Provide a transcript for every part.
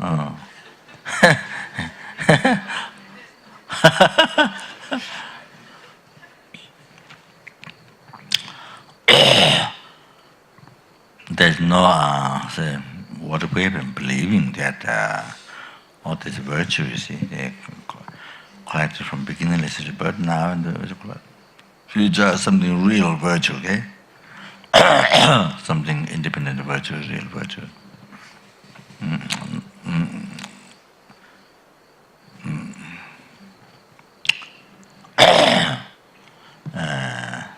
Oh. There's no, say, what we've been believing that all these virtues, they collected from beginningless rebirth now and the future, something real virtue, okay? Something independent virtue, real virtue.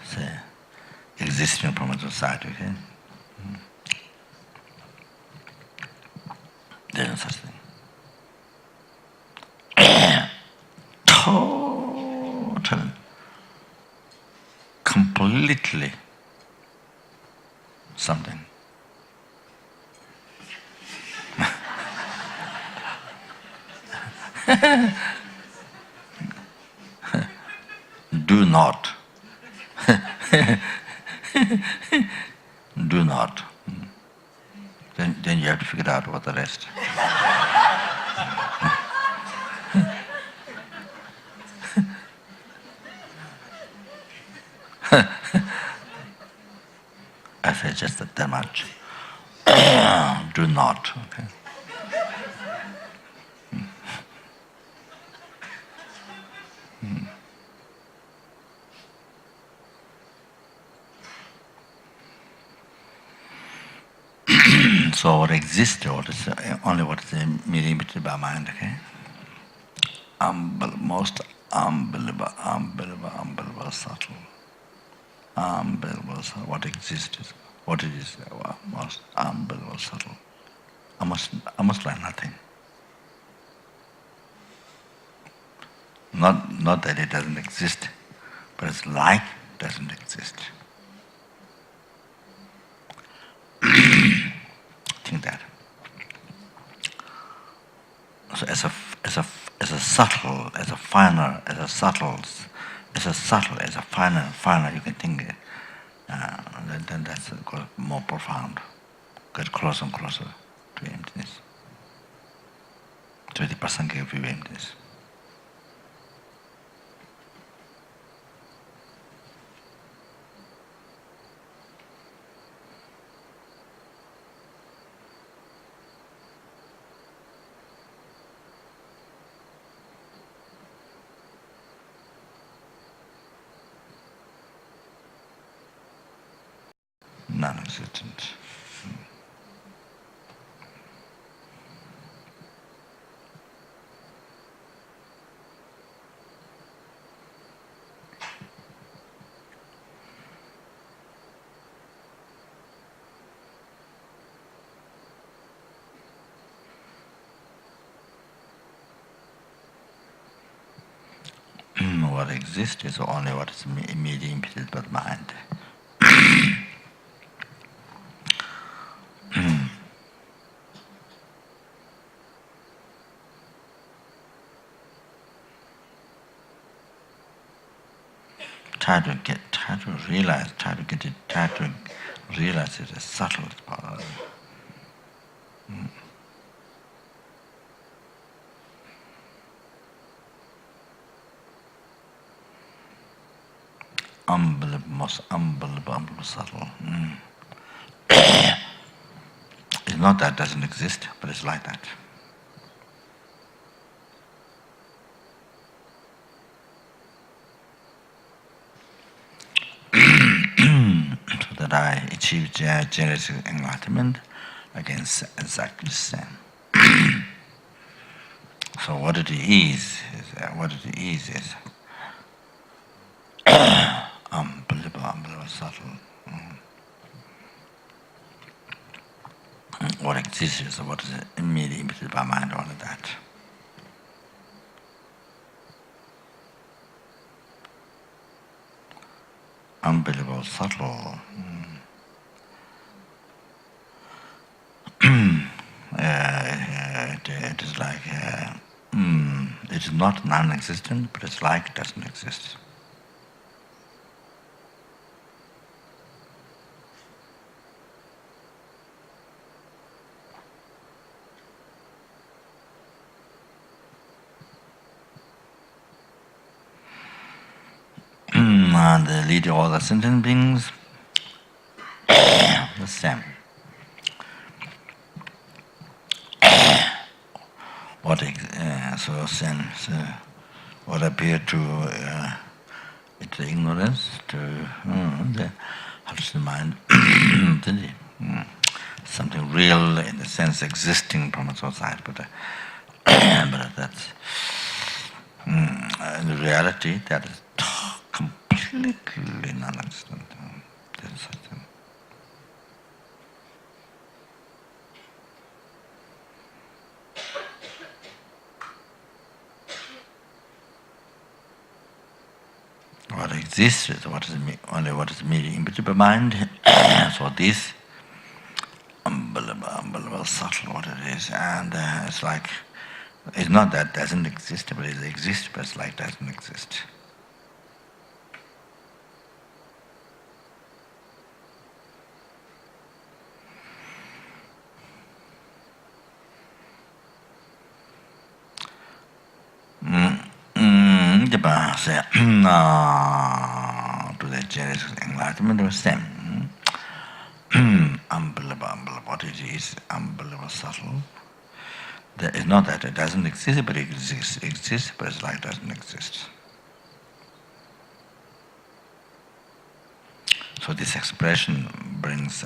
Say, existing from a society, okay? There's no such thing. Total, completely something. Do not. Do not. Then you have to figure out what the rest. I say just that much. Do not. Okay. So what exists, only what is immediately by mind, okay? Most unbelievable, subtle. Unbelievable, subtle. What exists is what it is, most unbelievable, subtle. Almost like nothing. Not that it doesn't exist, but it's like it doesn't exist. Think that. So as a subtle, as a finer, as a subtle, as a finer, you can think it. Then that's more profound. Get closer and closer to emptiness. To the Pasangha view emptiness. Non-existent. What exists is only what is immediately impeded by the mind. Try to realize it as subtle as possible. Most unbelievable, subtle. It's not that it doesn't exist, but it's like that. So that I achieve genetic enlightenment against exactly the same. So what it is unbelievable, subtle. What exists is what is immediately impeded by mind, all of that. Unbelievable, subtle. It is like, it is not non-existent, but it's like it doesn't exist. and leading all the sentient beings, the same. So sense what appear to it's the ignorance to the heart's mind, something real in the sense existing from outside, but that's in the reality that is completely non-existent. There is such a what exists is what is only what is merely invisible mind. So this unbelievable subtle what it is, and it's like it's not that doesn't exist, but it exists, but it's like doesn't exist. To the Genesis enlightenment was same. Unbelievable what it is, unbelievable subtle. There is not that it doesn't exist, but it exists, but it's like it doesn't exist. So this expression brings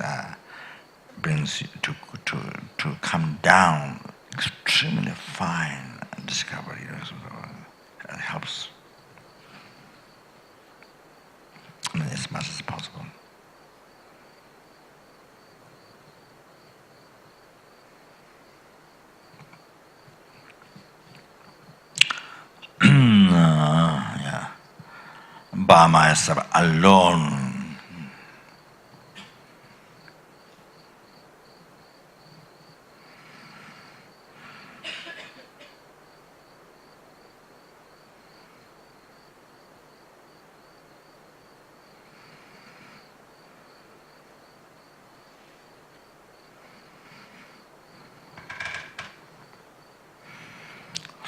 you to come down extremely fine discovery. It helps as much as possible. Yeah. By myself alone.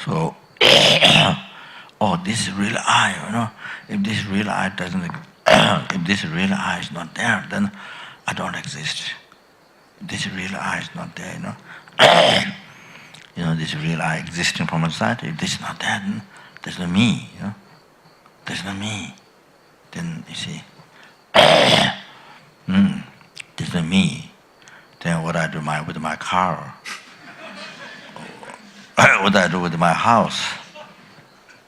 So, oh, this is real I, If this real I doesn't, if this real I is not there, then I don't exist. If this real I is not there, this real I existing from outside. If this is not there, then there's no me, There's no me. Then you see, there's no me. Then what I do with my car? What I do with my house,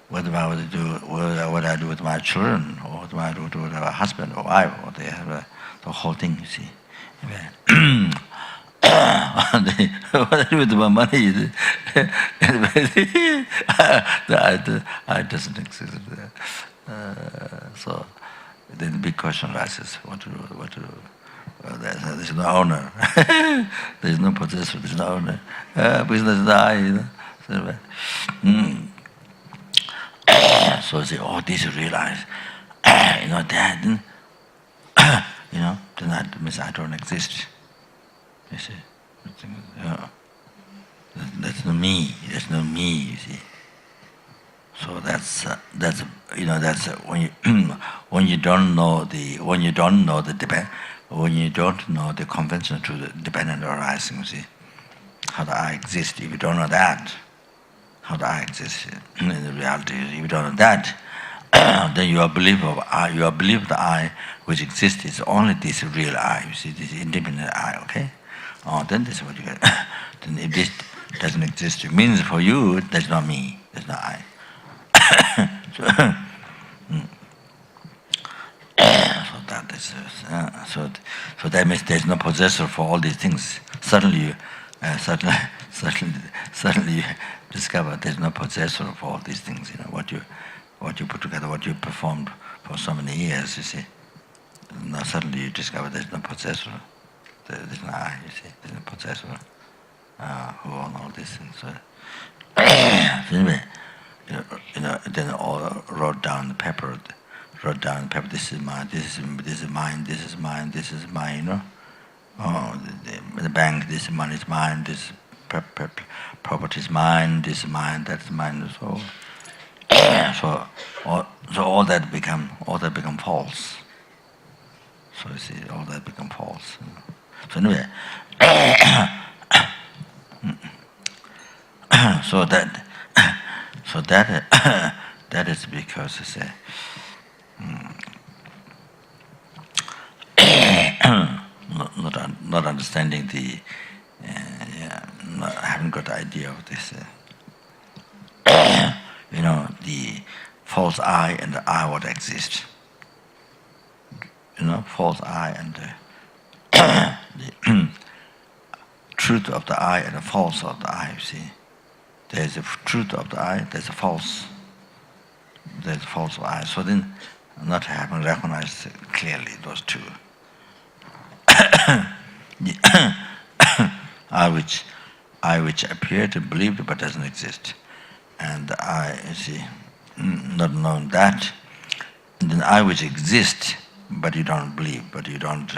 what I do with my children, or what I do with my husband or wife, or they have the whole thing, you see. What I do with my money, I doesn't exist. So then the big question arises: what to do? Well, there's no owner. There's no possessor. There's no owner. Because there's the I, So say, oh, this is realize, that, then that means I don't exist. You see, that's no me. There's no me. You see. So that's when you don't know the convention to the dependent arising. You see, how do I exist? If you don't know that, how do I exist in the reality? If you don't know that, then your belief the I which exists is only this real I. You see, this independent I. Okay. Oh, then this is what you get. Then if this doesn't exist, it means for you there's not me. There's not I. So that means there's no possessor for all these things. Suddenly you discover there's no possessor for all these things. What you put together, what you performed for so many years. You see, now suddenly you discover there's no possessor. There's no I. You see, there's no possessor who own all these things. So anyway. Then all wrote down the paper. This is mine. This is mine. This is mine. This is mine. Oh, the bank. This money is mine. This property is mine. This is mine. That's mine. So so all that become false. So you see, all that become false. So anyway, so that is because you say, not understanding the, haven't got the idea of this. The false I and the I what exist. False I and the truth of the I and the false of the I. You see, there's a truth of the I, there's a false of I. So then, not having recognized clearly those two. The I which appear to believe but doesn't exist, and the I, you see, not knowing that, and then I which exists but you don't believe, but you don't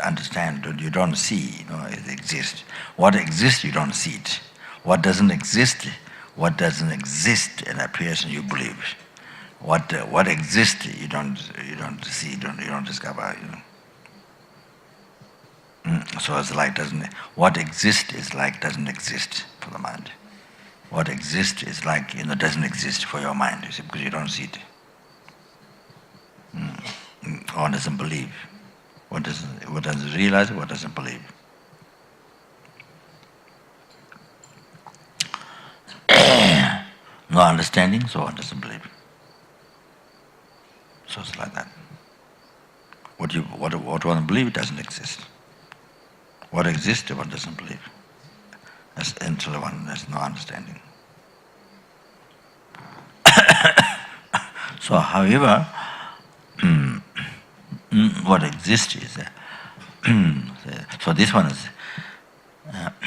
understand, you don't see, it exists. What exists, you don't see it. What doesn't exist and appears and you believe. What exists, you don't see, you don't discover. So it's like what exists is like doesn't exist for the mind. What exists is like doesn't exist for your mind, you see, because you don't see it. One doesn't believe. What doesn't realize, what doesn't believe. No understanding, so one doesn't believe. So it's like that. What one believes doesn't exist. What exists, one doesn't believe. Until one has no understanding. So, however, what exists is so this one is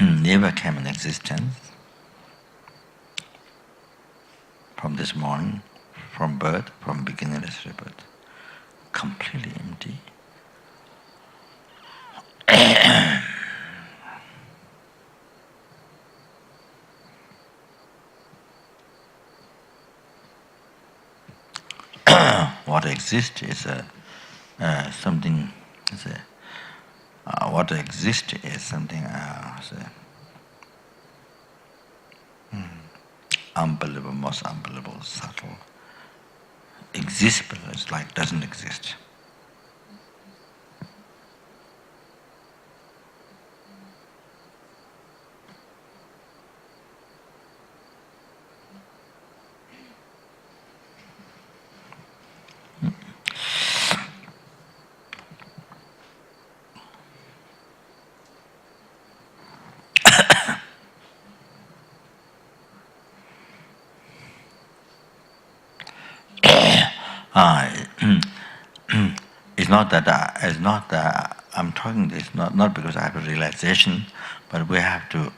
never came in existence from this morning, from birth, from beginningless rebirth, completely empty. What exists is something. What exists is something unbelievable, most unbelievable, subtle. Exists, but it's like doesn't exist. It's not that I'm talking this not because I have a realization, but we have to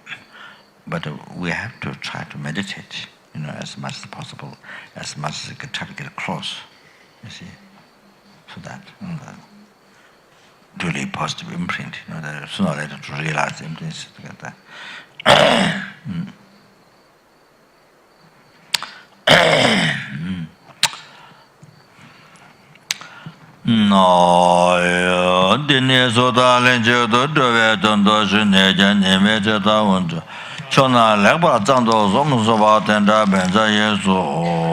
try to meditate, as much as possible, as much as we can try to get close, you see, so that really positive imprint, that sooner or later to realize the imprints together. No, dine soda lenje do dove dondo jine jane meje da wonjo. Chona legba zando zomu soba tenda benza yesu.